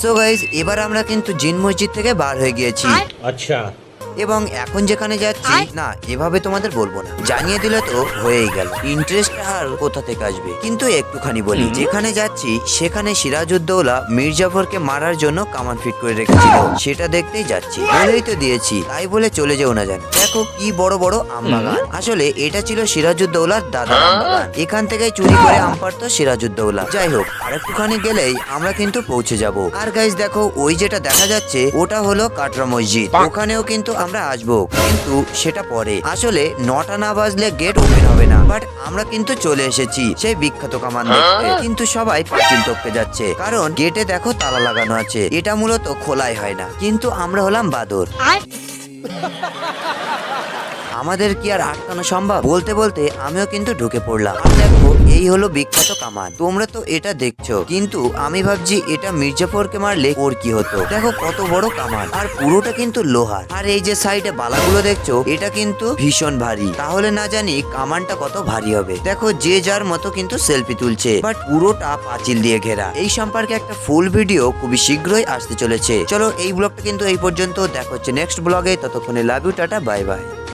So guys এবার আমরা কিন্তু জিন মসজিদ থেকে বার হয়ে গিয়েছি। अच्छा। এবং এখন যেখানে যাচ্ছি না এভাবে তোমাদের বলবো না, জানিয়ে দিলে তো হয়েই গেল, ইন্টারেস্ট আর কোথা থেকে আসবে। কিন্তু একটুখানি বলি, যেখানে যাচ্ছি সেখানে সিরাজউদ্দৌলা মীর জাফরকে মারার জন্য কামান ফিট করে রেখেছিল, সেটা দেখতেই যাচ্ছি। বলেই তো দিয়েছি, তাই বলে চলে যেও না যেন। দেখো কি বড় বড় আম বাগান, আসলে এটা ছিল সিরাজউদ্দৌলার দাদার আম বাগান, এখান থেকেই চুরি করে আম পারতো সিরাজউদ্দৌলা। যাই হোক, আর একটুখানি গেলেই আমরা কিন্তু পৌঁছে যাব। আর গাইজ দেখো, ওই যেটা দেখা যাচ্ছে ওটা হলো কাটরা মসজিদ, ওখানেও কিন্তু আমরা আসবো, কিন্তু সেটা পরে। আসলে 9টা না বাজলে গেট ওপেন হবে না, বাট আমরা কিন্তু চলে এসেছি সেই বিখ্যাত কামান দেখতে। কিন্তু সবাই পাঁচিল টপকে যাচ্ছে, কারণ গেটে দেখো তালা লাগানো আছে, এটা মূলত খোলাই হয় না। কিন্তু আমরা হলাম বাদর, আমাদের কি আর আটকানো সম্ভব? বলতে বলতে আমিও কিন্তু ঢুকে পড়লাম। আর দেখো, এই হলো বিখ্যাত কামান, তোমরা তো এটা দেখছো, কিন্তু আমি ভাবছি এটা মির্জাফরকে মারলে ওর কি হতো। দেখো কত বড় কামান, আর পুরোটা কিন্তু লোহার। আর এই যে সাইডে বালাগুলো দেখছো, এটা কিন্তু ভীষণ ভারী, তাহলে না জানি কামানটা কত ভারী হবে। দেখো যে যার মতো কিন্তু সেলফি তুলছে, বাট পুরোটা পাঁচিল দিয়ে ঘেরা। এই সম্পর্কে একটা ফুল ভিডিও খুবই শীঘ্রই আসতে চলেছে। চলো এই ব্লগটা কিন্তু এই পর্যন্ত, দেখা হচ্ছে নেক্সট ব্লগে, ততক্ষণে love you, tata, bye by.